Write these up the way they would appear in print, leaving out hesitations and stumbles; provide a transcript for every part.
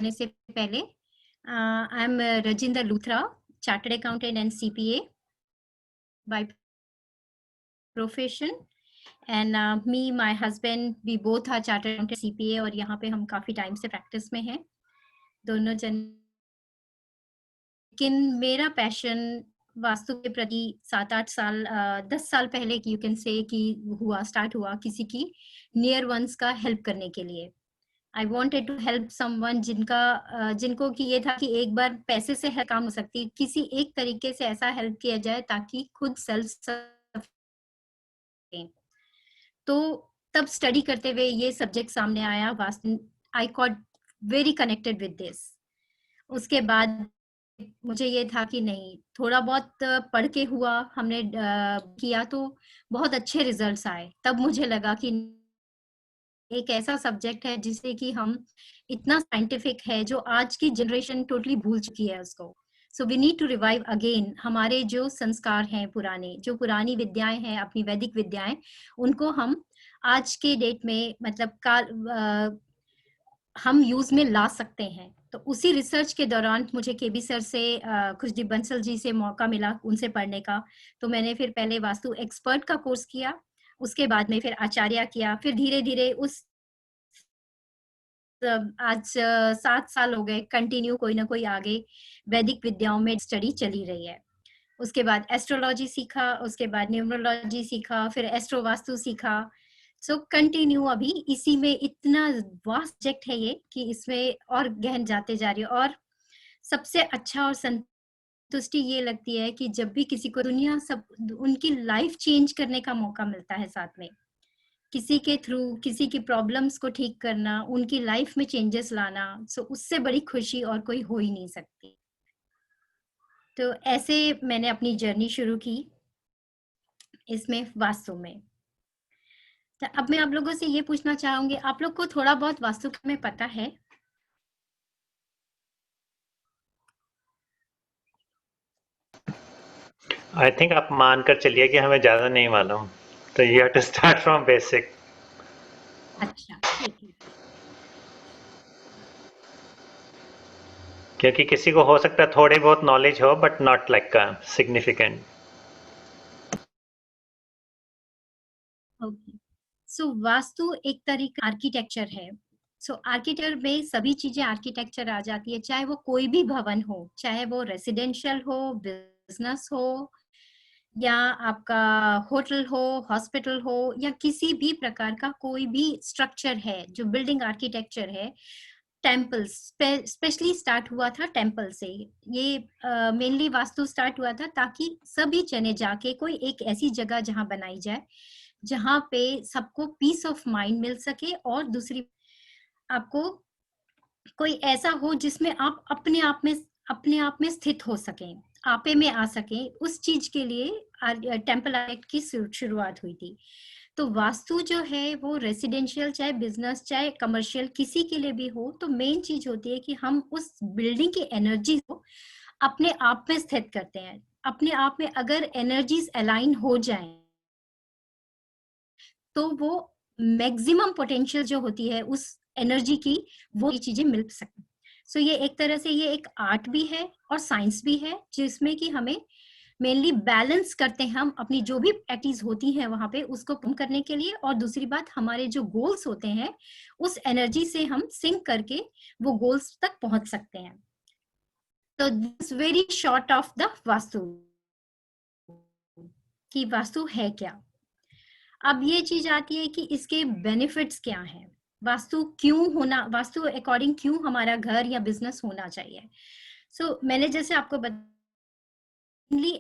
करने से पहले I am Rajinder Luthra, chartered accountant and CPA by profession, and me, my husband, we both are chartered accountant CPA, और यहाँ पे हम काफी टाइम से प्रैक्टिस में हैं दोनों जन। लेकिन मेरा पैशन वास्तु के प्रति 7-8 साल 10 साल पहले यू कैन से कि स्टार्ट हुआ किसी की नियर वंस का हेल्प करने के लिए। I wanted to help someone जिनको कि ये था कि एक बार पैसे से काम हो सकती, किसी एक तरीके से ऐसा हेल्प किया जाए ताकि खुद सेल्फ। तो तब स्टडी करते हुए ये सब्जेक्ट सामने आया, vastu. I got very connected with this. उसके बाद मुझे ये था कि नहीं, थोड़ा बहुत पढ़ के हुआ हमने किया तो बहुत अच्छे रिजल्ट्स आए। तब मुझे लगा कि एक ऐसा सब्जेक्ट है जिसे कि हम इतना साइंटिफिक है जो आज की जनरेशन टोटली भूल चुकी है उसको। So we need to revive again हमारे जो संस्कार हैं पुराने, जो पुरानी विद्याएं हैं, अपनी वैदिक विद्याएं, उनको हम आज के डेट में मतलब हम यूज में ला सकते हैं। तो उसी रिसर्च के दौरान मुझे केबी सर से खुशदीप बंसल जी से मौका मिला उनसे पढ़ने का। तो मैंने फिर पहले वास्तु एक्सपर्ट का कोर्स किया, उसके बाद में फिर आचार्य किया, फिर धीरे धीरे उस आज 7 साल हो गए कंटिन्यू कोई ना कोई आगे वैदिक विद्याओं में स्टडी चली रही है। उसके बाद एस्ट्रोलॉजी सीखा, उसके बाद न्यूमरोलॉजी सीखा, फिर एस्ट्रो वास्तु सीखा। सो कंटिन्यू अभी इसी में, इतना वास्ट सब्जेक्ट है ये कि इसमें और गहन जाते जा रही है। और सबसे अच्छा और संतुष्टि ये लगती है कि जब भी किसी को दुनिया सब उनकी लाइफ चेंज करने का मौका मिलता है, साथ में किसी के थ्रू किसी की प्रॉब्लम्स को ठीक करना, उनकी लाइफ में चेंजेस लाना, सो उससे बड़ी खुशी और कोई हो ही नहीं सकती। तो ऐसे मैंने अपनी जर्नी शुरू की इसमें वास्तु में। तो अब मैं आप लोगों से ये पूछना चाहूंगी, आप लोग को थोड़ा बहुत वास्तु में पता है? आई थिंक आप मानकर चलिए कि हमें ज्यादा नहीं मालूम, तो you have to start from basic. अच्छा, ठीक है। क्योंकि किसी को हो सकता है थोड़े बहुत नॉलेज हो but not like significant. Okay, so vastu एक तरीका आर्किटेक्चर है। सो आर्किटेक्चर में सभी चीजें आर्किटेक्चर आ जाती है, चाहे वो कोई भी भवन हो, चाहे वो रेसिडेंशियल हो, बिजनेस हो, या आपका होटल हो, हॉस्पिटल हो, या किसी भी प्रकार का कोई भी स्ट्रक्चर है जो बिल्डिंग आर्किटेक्चर है। टेम्पल्स स्पेशली स्टार्ट हुआ था टेम्पल से, ये मेनली वास्तु स्टार्ट हुआ था ताकि सभी जने जाके कोई एक ऐसी जगह जहां बनाई जाए जहां पे सबको पीस ऑफ माइंड मिल सके, और दूसरी आपको कोई ऐसा हो जिसमें आप अपने आप में स्थित हो सकें, आपे में आ सकें। उस चीज के लिए टेम्पल एक्ट की शुरुआत हुई थी। तो वास्तु जो है वो रेसिडेंशियल चाहे बिजनेस चाहे कमर्शियल किसी के लिए भी हो, तो मेन चीज होती है कि हम उस बिल्डिंग की एनर्जी को अपने आप में स्थित करते हैं। अपने आप में अगर एनर्जीज अलाइन हो जाएं तो वो मैक्सिमम पोटेंशियल जो होती है उस एनर्जी की, वो ये चीजें मिल सकती। सो ये एक तरह से ये एक आर्ट भी है और साइंस भी है, जिसमें कि हमें मेनली बैलेंस करते हैं हम अपनी जो भी एक्टिविटीज होती हैं वहां पे उसको कम करने के लिए, और दूसरी बात हमारे जो गोल्स होते हैं उस एनर्जी से हम सिंक करके वो गोल्स तक पहुंच सकते हैं। तो this very short of the vastu कि वास्तु है क्या। अब ये चीज आती है कि इसके बेनिफिट्स क्या हैं, वास्तु क्यों होना, वास्तु अकॉर्डिंग क्यों हमारा घर या बिजनेस होना चाहिए। सो मैंने जैसे आपको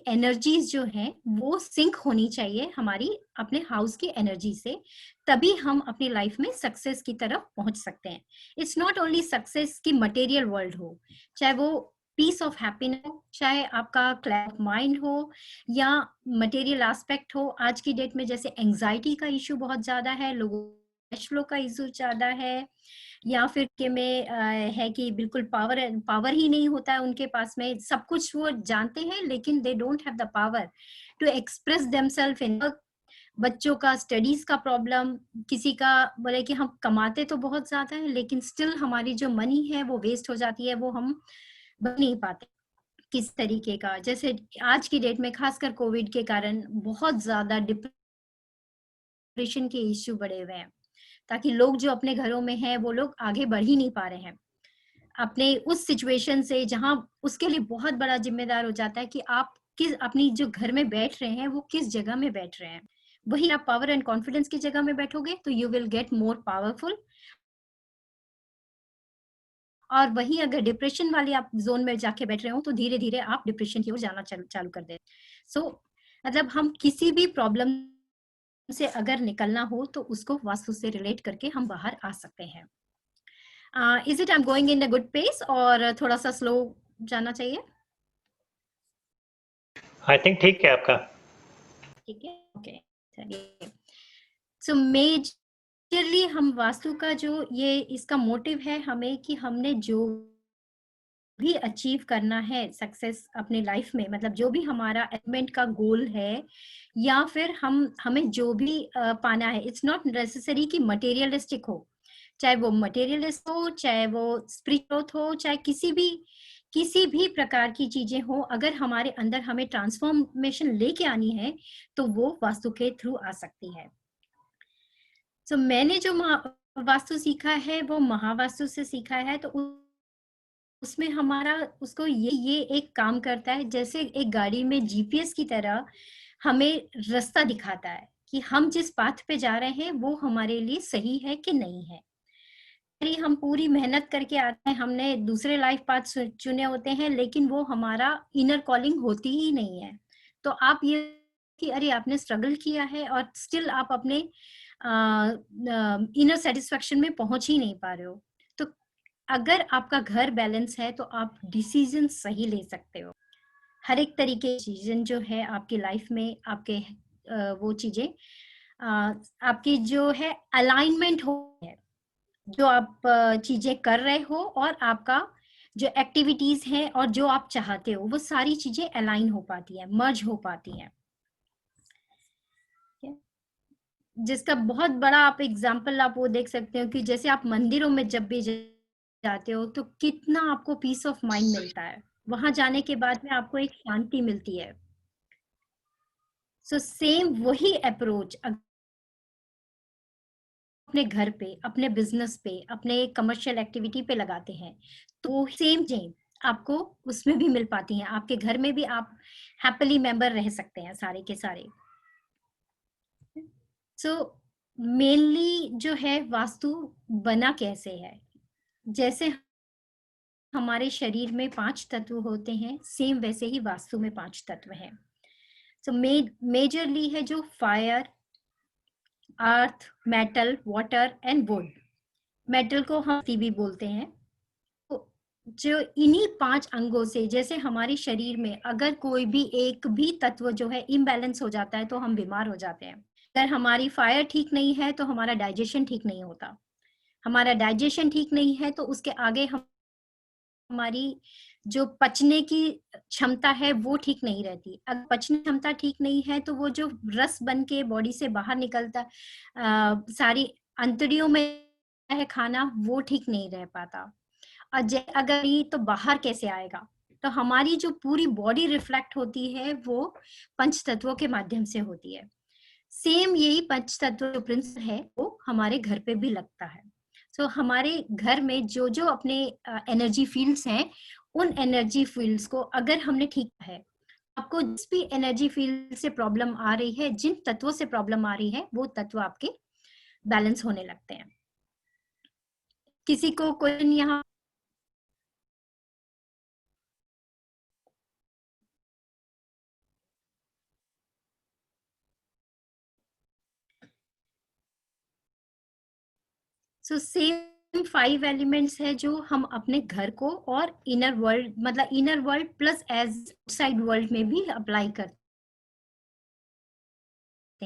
एनर्जीज जो हैं वो सिंक होनी चाहिए हमारी अपने हाउस की एनर्जी से, तभी हम अपनी लाइफ में सक्सेस की तरफ पहुंच सकते हैं। इट्स नॉट ओनली सक्सेस की मटेरियल वर्ल्ड हो, चाहे वो पीस ऑफ हैप्पीनेस हो, चाहे आपका क्लैरिटी ऑफ माइंड हो, या मटेरियल एस्पेक्ट हो। आज की डेट में जैसे एंजाइटी का इशू बहुत ज्यादा है, लोगों कैश फ्लो का इशू ज्यादा है, या फिर के में है कि बिल्कुल पावर ही नहीं होता है उनके पास में, सब कुछ वो जानते हैं लेकिन they don't have the power to express themself इन बच्चों का स्टडीज का प्रॉब्लम, किसी का बोले कि हम कमाते तो बहुत ज्यादा है लेकिन स्टिल हमारी जो मनी है वो वेस्ट हो जाती है, वो हम बन नहीं पाते। किस तरीके का, जैसे आज की डेट में खासकर कोविड के कारण बहुत ज्यादा डिप्रेशन के इश्यू बढ़े हुए हैं, ताकि लोग जो अपने घरों में हैं वो लोग आगे बढ़ ही नहीं पा रहे हैं अपने उस सिचुएशन से, जहां उसके लिए बहुत बड़ा जिम्मेदार हो जाता है कि आप किस अपनी जो घर में बैठ रहे हैं वो किस जगह में बैठ रहे हैं। वही आप पावर एंड कॉन्फिडेंस की जगह में बैठोगे तो you will get more powerful, और वहीं अगर डिप्रेशन वाली आप जोन में जाके बैठ रहे हो तो धीरे धीरे आप डिप्रेशन की ओर जाना चालू कर दे। सो मतलब हम किसी भी प्रॉब्लम से अगर निकलना हो तो उसको वास्तु से रिलेट करके हम बाहर आ सकते हैं। Is it I am going in a good pace और थोड़ा सा स्लो जाना चाहिए? आई थिंक ठीक है आपका। ठीक है, ओके, चलिए। सो मेजरली हम वास्तु का जो ये इसका मोटिव है हमें कि हमने जो भी अचीव करना है सक्सेस अपने लाइफ में, मतलब जो भी हमारा अचीवमेंट का गोल है या फिर हमें जो भी पाना है, इट्स नॉट नेसेसरी कि मटेरियलिस्टिक हो, चाहे वो मटेरियलिस्ट हो, चाहे वो स्पिरिचुअल हो, चाहे किसी भी प्रकार की चीजें हो, अगर हमारे अंदर हमें ट्रांसफॉर्मेशन लेके आनी है तो वो वास्तु के थ्रू आ सकती है। तो मैंने जो वास्तु सीखा है वो महावास्तु से सीखा है, तो उसमें हमारा उसको ये एक काम करता है, जैसे एक गाड़ी में जीपीएस की तरह हमें रास्ता दिखाता है कि हम जिस पाथ पे जा रहे हैं वो हमारे लिए सही है कि नहीं है। हम पूरी मेहनत करके आते हैं, हमने दूसरे लाइफ पाथ चुने होते हैं लेकिन वो हमारा इनर कॉलिंग होती ही नहीं है। तो आप ये कि अरे आपने स्ट्रगल किया है और स्टिल आप अपने इनर सेटिस्फेक्शन में पहुंच ही नहीं पा रहे हो, तो अगर आपका घर बैलेंस है तो आप डिसीजन सही ले सकते हो। हर एक तरीके के डिसीजन जो है आपकी लाइफ में, आपके वो चीजें आपकी जो है अलाइनमेंट हो है, जो आप चीजें कर रहे हो और आपका जो एक्टिविटीज हैं और जो आप चाहते हो वो सारी चीजें अलाइन हो पाती है, मर्ज हो पाती हैं। जिसका बहुत बड़ा आप एग्जाम्पल आप वो देख सकते हो कि जैसे आप मंदिरों में जब भी जाते हो तो कितना आपको पीस ऑफ माइंड मिलता है, वहां जाने के बाद में आपको एक शांति मिलती है। सो सेम वही अप्रोच अपने घर पे, अपने बिजनेस पे, अपने कमर्शियल एक्टिविटी पे लगाते हैं तो सेम चेंज आपको उसमें भी मिल पाती है, आपके घर में भी आप हैप्पीली मेंबर रह सकते हैं सारे के सारे। सो मेनली जो है वास्तु बना कैसे है, जैसे हमारे शरीर में 5 तत्व होते हैं, सेम वैसे ही वास्तु में 5 तत्व हैं। सो मेजरली है जो fire, earth, metal, water and would. Metal को हम भी बोलते हैं। तो जो इन्हीं 5 अंगों से, जैसे हमारे शरीर में अगर कोई भी एक भी तत्व जो है इम्बैलेंस हो जाता है तो हम बीमार हो जाते हैं। अगर हमारी फायर ठीक नहीं है तो हमारा डाइजेशन ठीक नहीं होता, हमारा डाइजेशन ठीक नहीं है तो उसके आगे हमारी जो पचने की क्षमता है वो ठीक नहीं रहती। अगर पचने की क्षमता ठीक नहीं है तो वो जो रस बन के बॉडी से बाहर निकलता सारी अंतड़ियों में है खाना, वो ठीक नहीं रह पाता। और अगर नहीं तो बाहर कैसे आएगा? तो हमारी जो पूरी बॉडी रिफ्लेक्ट होती है वो पंच तत्वों के माध्यम से होती है। सेम यही पंच तत्व प्रिंसिपल है वो हमारे घर पे भी लगता है। सो हमारे घर में जो जो अपने एनर्जी फील्ड्स हैं, उन एनर्जी फील्ड्स को अगर हमने ठीक है, आपको जिस भी एनर्जी फील्ड से प्रॉब्लम आ रही है, जिन तत्वों से प्रॉब्लम आ रही है, वो तत्व आपके बैलेंस होने लगते हैं। किसी को क्वेश्चन यहाँ? सो सेम 5 एलिमेंट्स है जो हम अपने घर को और इनर वर्ल्ड, मतलब inner world plus as outside world में भी अप्लाई करते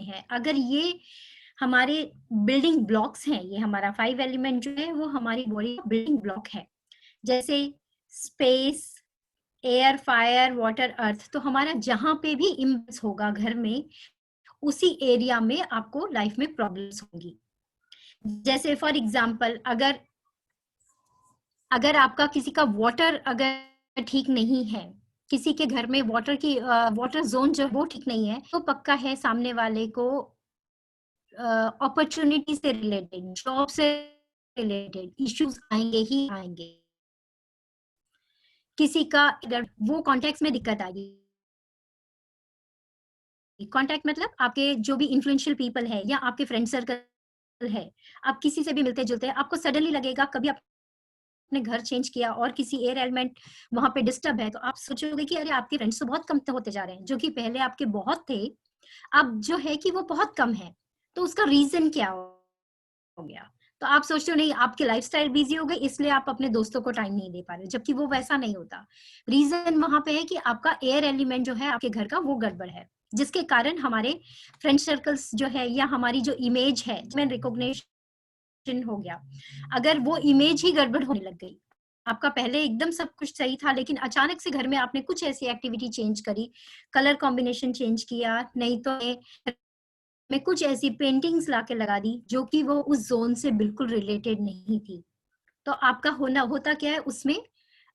हैं। अगर ये हमारे बिल्डिंग ब्लॉक्स हैं, ये हमारा 5 एलिमेंट जो है वो हमारी बॉडी का बिल्डिंग ब्लॉक है, जैसे स्पेस, एयर, फायर, वाटर, अर्थ। तो हमारा जहां पे भी इम्बैलेंस होगा घर में, उसी एरिया में आपको लाइफ में प्रॉब्लम्स होंगी। जैसे फॉर एग्जांपल, अगर आपका किसी का वाटर अगर ठीक नहीं है, किसी के घर में वाटर जोन जो वो ठीक नहीं है, तो पक्का है सामने वाले को अपॉर्चुनिटी से रिलेटेड, जॉब से रिलेटेड इश्यूज आएंगे ही आएंगे। किसी का अगर वो कॉन्टेक्ट में दिक्कत आ गई, कॉन्टेक्ट मतलब आपके जो भी इन्फ्लुएंशियल पीपल है या आपके फ्रेंड सर्कल है, आप किसी से भी मिलते जुलते हैं, आपको सडनली लगेगा, कभी आपने घर चेंज किया और किसी एयर एलिमेंट वहां पे डिस्टर्ब है, तो आप सोचोगे कि अरे आपके फ्रेंड्स तो बहुत कम होते जा रहे हैं, जो कि पहले आपके बहुत थे, अब जो है कि वो बहुत कम है। तो उसका रीजन क्या हो गया? तो आप सोचते हो नहीं, आपकी लाइफस्टाइल बिजी हो गई इसलिए आप अपने दोस्तों को टाइम नहीं दे पा रहे, जबकि वो वैसा नहीं होता। रीजन वहां पे है कि आपका एयर एलिमेंट जो है आपके घर का वो गड़बड़ है, जिसके कारण हमारे फ्रेंड सर्कल्स जो है या हमारी जो इमेज है, जिसमें रिकॉग्निशन हो गया, अगर वो इमेज ही गड़बड़ होने लग गई, आपका पहले एकदम सब कुछ सही था लेकिन अचानक से घर में आपने कुछ ऐसी एक्टिविटी चेंज करी, कलर कॉम्बिनेशन चेंज किया, नहीं तो मैं कुछ ऐसी पेंटिंग्स लाके लगा दी जो कि वो उस जोन से बिल्कुल रिलेटेड नहीं थी, तो आपका होता क्या है, उसमें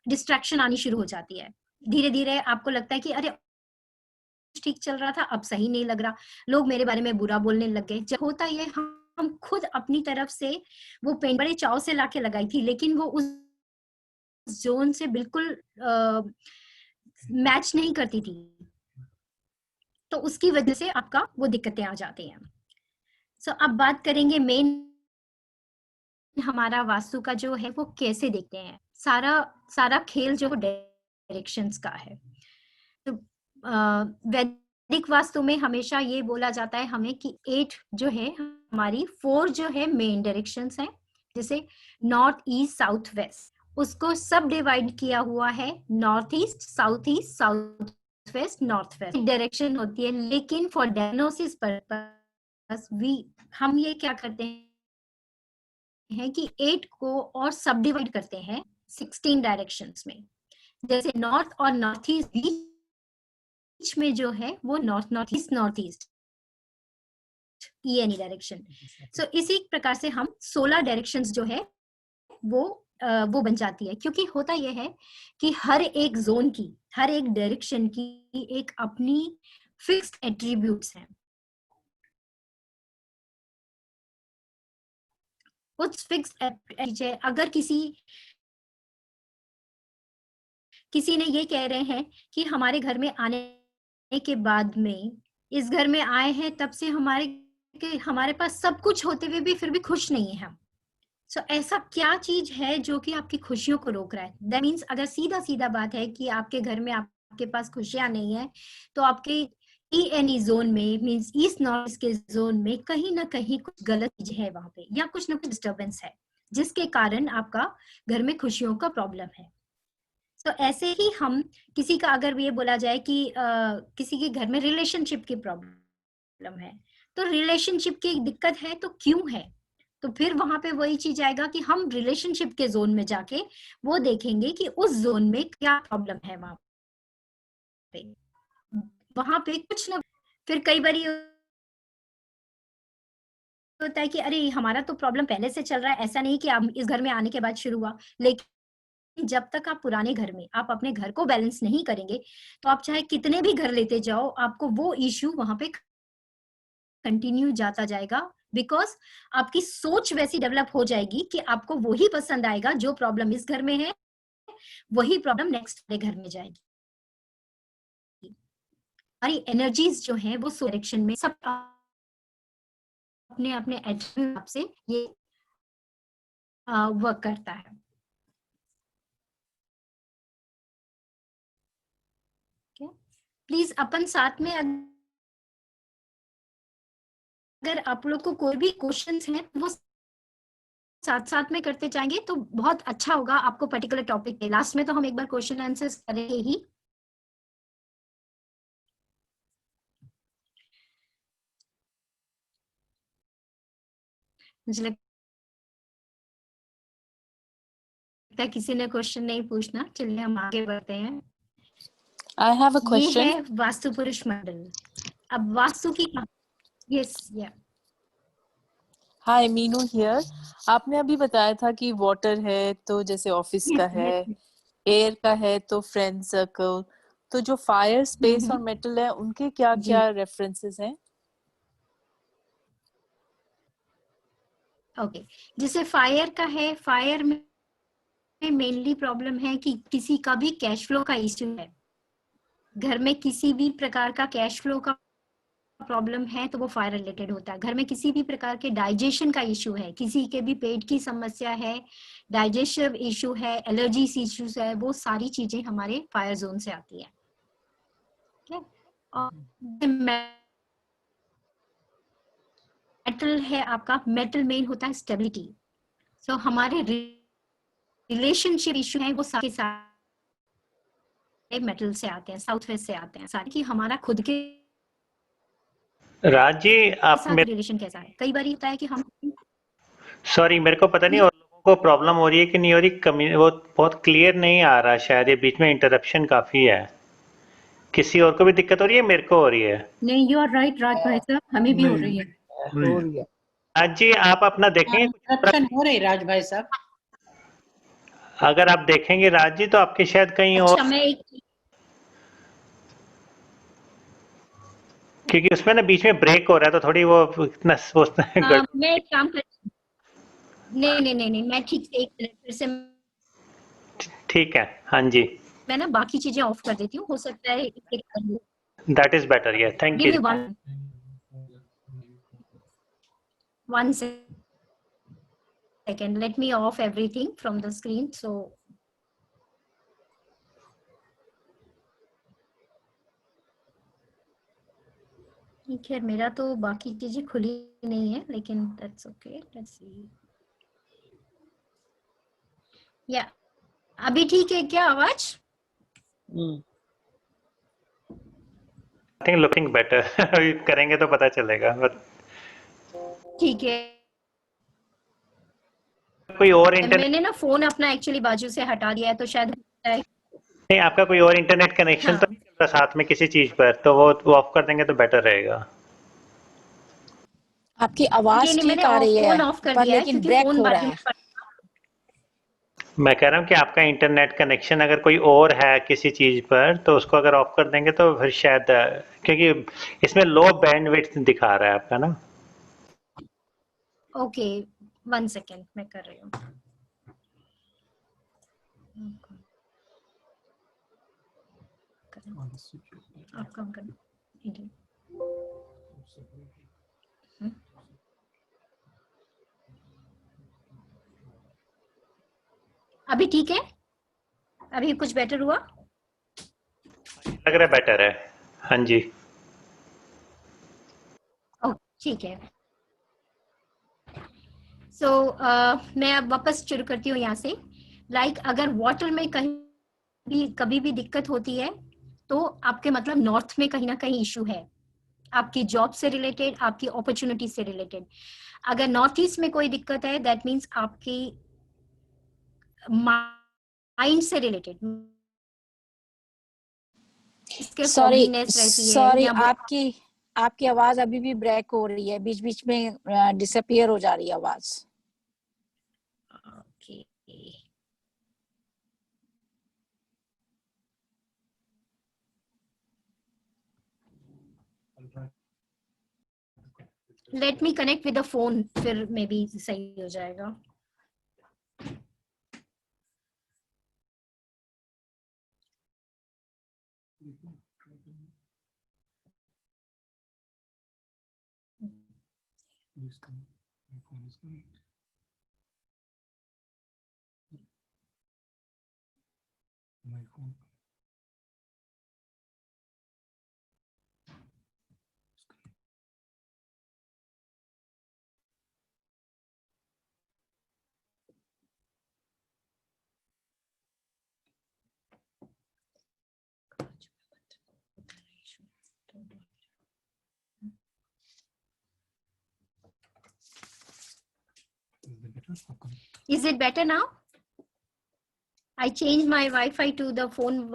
डिस्ट्रैक्शन आनी शुरू हो जाती है। धीरे धीरे आपको लगता है कि अरे ठीक चल रहा था, अब सही नहीं लग रहा, लोग मेरे बारे में बुरा बोलने लग गए। जब होता ये हम खुद अपनी तरफ से वो पेंट बड़े चाव से लाके लगाई थी, लेकिन वो उस जोन से बिल्कुल मैच नहीं करती थी, तो उसकी वजह से आपका वो दिक्कतें आ जाती हैं। सो अब बात करेंगे मेन हमारा वास्तु का जो है वो कैसे देखते हैं। सारा खेल जो डायरेक्शंस का है। तो वैदिक वास्तु में हमेशा ये बोला जाता है हमें कि 8 जो है हमारी 4 जो है मेन डायरेक्शंस हैं, जैसे नॉर्थ ईस्ट साउथ वेस्ट, उसको सब डिवाइड किया हुआ है, north east south west north west direction होती है। लेकिन फॉर डायग्नोसिस पर्पस हम ये क्या करते हैं कि 8 को और सब डिवाइड करते हैं 16 डायरेक्शंस में। जैसे नॉर्थ और नॉर्थ ईस्ट बीच में जो है वो नॉर्थ ईस्ट एनी डायरेक्शन। सो इसी प्रकार से हम 16 डायरेक्शंस जो है वो बन जाती है, क्योंकि होता यह है कि हर एक जोन की, हर एक डायरेक्शन की एक अपनी फिक्स्ड एट्रीब्यूट्स हैं। कुछ फिक्स्ड अगर किसी ने ये कह रहे हैं कि हमारे घर में आने के बाद में, इस घर में आए हैं तब से हमारे पास सब कुछ होते हुए भी फिर भी खुश नहीं है हम। सो ऐसा क्या चीज है जो कि आपकी खुशियों को रोक रहा है? दैट मीन्स अगर सीधा बात है कि आपके घर में आपके पास खुशियां नहीं है, तो आपके एनी जोन में, मीन्स ईस्ट नॉर्थ के जोन में कहीं ना कहीं कुछ गलत चीज है वहां पे, या कुछ ना कुछ डिस्टर्बेंस है जिसके कारण आपका घर में खुशियों का प्रॉब्लम है। तो ऐसे ही हम किसी का अगर ये बोला जाए कि किसी के घर में रिलेशनशिप की प्रॉब्लम है, तो रिलेशनशिप की दिक्कत है तो क्यों है, तो फिर वहां पे वही चीज आएगा कि हम रिलेशनशिप के जोन में जाके वो देखेंगे कि उस जोन में क्या प्रॉब्लम है पे वहां पे कुछ ना। फिर कई बार होता है कि अरे हमारा तो प्रॉब्लम पहले से चल रहा है, ऐसा नहीं कि आप इस घर में आने के बाद शुरू हुआ, लेकिन जब तक आप पुराने घर में आप अपने घर को बैलेंस नहीं करेंगे, तो आप चाहे कितने भी घर लेते जाओ, आपको वो इश्यू वहां पे कंटिन्यू जाता जाएगा, बिकॉज आपकी सोच वैसी डेवलप हो जाएगी कि आपको वही पसंद आएगा जो प्रॉब्लम इस घर में है, वही प्रॉब्लम नेक्स्ट वाले घर में जाएगी। हमारी एनर्जीज जो है वो डायरेक्शन में सब अपने अपने एट्रीब्यूट से ये वर्क करता है। प्लीज अपन साथ में, अगर आप लोग को कोई भी क्वेश्चंस हैं वो साथ साथ में करते जाएंगे तो बहुत अच्छा होगा आपको पर्टिकुलर टॉपिक के। लास्ट में तो हम एक बार क्वेश्चन आंसर्स करेंगे ही। मुझे लगता है किसी ने क्वेश्चन नहीं पूछना, चलिए हम आगे बढ़ते हैं। I have a question. ये है वास्तु पुरुष मंडल। अब वास्तु की Yes, yeah. Hi Meenu here. आपने अभी बताया था कि वाटर है तो जैसे ऑफिस का है, एयर का है तो फ्रेंड सर्कल, तो जो फायर, स्पेस और मेटल है उनके क्या क्या रेफरेंसेस हैं? ओके, जैसे फायर का है, फायर में मेनली प्रॉब्लम है कि किसी का भी कैश फ्लो का इश्यू है, घर में किसी भी प्रकार का कैश फ्लो का प्रॉब्लम है तो वो फायर रिलेटेड होता है। घर में किसी भी प्रकार के डाइजेशन का इश्यू है, किसी के भी पेट की समस्या है, डाइजेस्टिव इश्यू है, एलर्जी इश्यूज है, वो सारी चीजें हमारे फायर जोन से आती है। और मेटल है आपका, मेटल मेन होता है स्टेबिलिटी। सो हमारे रिलेशनशिप इश्यू है वो सारे मेटल से आते हैं, साउथ वेस्ट से आते हैं सारे, कि हमारा खुद के राज जी आप साथ रिलेशन कैसा है। कई बार होता है कि हम सॉरी मेरे को पता नहीं और लोगों को प्रॉब्लम हो रही है कि नहीं हो रही, वो बहुत क्लियर नहीं आ रहा, शायद ये बीच में इंटरप्शन काफी है। किसी और को भी दिक्कत हो रही है, मेरे को हो रही है? नहीं, यू आर राइट राज भाई साहब, हमें भी हो रही है। हो रही है। राज जी आप अपना देखेंगे कुछ, इंटरप्शन हो रही राज भाई साहब। अगर आप देखेंगे राज जी तो आपके शायद कहीं और, अच्छा मैं क्योंकि उसमें ना बीच में ब्रेक हो रहा है तो थोड़ी वो इतना सोचते हैं मैं एक काम कर, नहीं मैं ठीक से एक मिनट फिर से ठीक है, हाँ जी, मैं ना बाकी चीजें ऑफ कर देती हूँ, हो सकता है दैट इज बेटर, या thank give me you. one second, let me off everything from the screen. So ठीक है, मेरा तो बाकी चीजें खुली नहीं है, लेकिन that's okay, let's see. या अभी ठीक है क्या आवाज? आई थिंक लुकिंग बेटर करेंगे तो पता चलेगा, ठीक है, कोई और इंटरनेट, मैंने ना फोन अपना एक्चुअली बाजू से हटा दिया है तो शायद नहीं आपका कोई और इंटरनेट कनेक्शन तो नहीं चल रहा साथ में किसी चीज पर, तो वो ऑफ कर देंगे तो बेटर रहेगा। आपकी आवाज नहीं, ठीक मैंने आ रही है फोन ऑफ कर पर दिया है लेकिन क्योंकि ब्रेक फोन हो रहा बाजू है। में पड़ा। मैं कह रहा हूँ कि आपका इंटरनेट कनेक्शन अगर कोई और है किसी चीज पर तो उसको अगर ऑफ कर देंगे तो फिर शायद, क्योंकि इसमें लो बैंडविड्थ दिखा रहा है आपका ना। ओके 1 सेकेंड मैं कर रही हूँ। आप काम करना। अभी ठीक है? अभी कुछ बेटर हुआ? लग रहा है बेटर है, हाँ जी। ओह ठीक है। सो मैं अब वापस शुरू करती हूँ यहाँ से। अगर वाटर में कभी भी दिक्कत होती है तो आपके मतलब नॉर्थ में कहीं ना कहीं इशू है, आपकी जॉब से रिलेटेड, आपकी अपॉर्चुनिटी से रिलेटेड। अगर नॉर्थ ईस्ट में कोई दिक्कत है दैट मीन्स आपकी माइंड से रिलेटेड, सॉरी रहती है या आपकी आवाज अभी भी ब्रेक हो रही है, बीच बीच में डिसअपियर हो जा रही है आवाज। Okay let me connect with the phone, फिर मे बी सही हो जाएगा। Is it better now? I changed my Wi-Fi to the phone.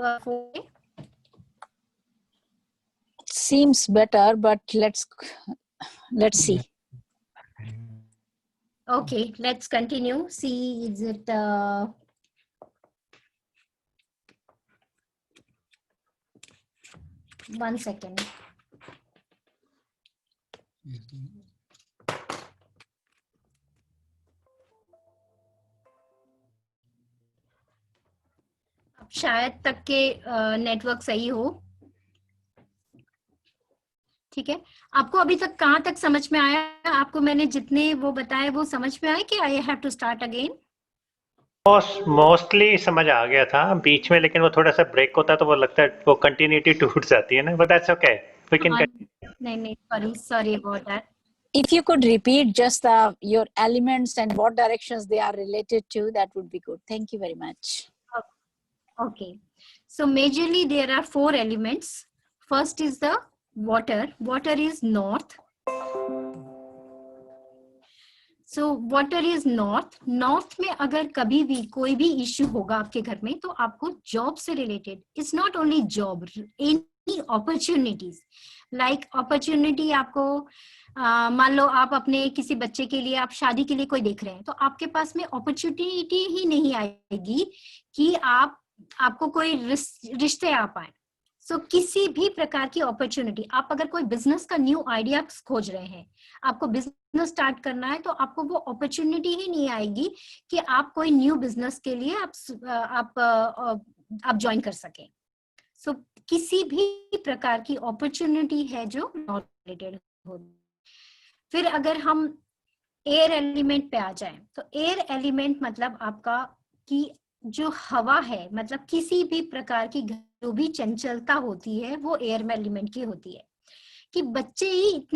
Seems better, but let's Let's see. Okay, let's continue. See, is it one second. अब शायद तक के network सही हो. ठीक है, आपको अभी तक कहाँ तक समझ में आया? आपको मैंने जितने वो बताए वो समझ में आए कि I have to start again? Mostly समझ आ गया था बीच में, लेकिन वो थोड़ा सा ब्रेक होता है तो वो लगता है वो कंटिन्यूटी टूट जाती है ना, but that's okay, we can. नहीं, sorry about that. If you could repeat just your elements and what directions they are related to, that would be good. Thank you very much. Okay, so majorly there are 4 elements. First is the water. Water is north. So water is north. North में अगर कभी भी कोई भी issue होगा आपके घर में तो आपको job से related. It's not only job, any opportunities. Like opportunity आपको मान लो आप अपने किसी बच्चे के लिए आप शादी के लिए कोई देख रहे हैं तो आपके पास में opportunity ही नहीं आएगी कि आपको कोई रिश्ते आ पाए. सो किसी भी प्रकार की अपॉर्चुनिटी, आप अगर कोई बिजनेस का न्यू आइडिया खोज रहे हैं, आपको बिजनेस स्टार्ट करना है तो आपको वो अपॉर्चुनिटी ही नहीं आएगी कि आप कोई न्यू बिजनेस के लिए आप ज्वाइन कर सकें. सो किसी भी प्रकार की अपॉर्चुनिटी है जो नॉट रिलेटेड हो. फिर अगर हम एयर एलिमेंट पे आ जाएं तो एयर एलिमेंट मतलब आपका कि जो हवा है, मतलब किसी भी प्रकार की जो भी चंचलता होती है वो एयर एलिमेंट की होती है. कि बच्चे ही इतने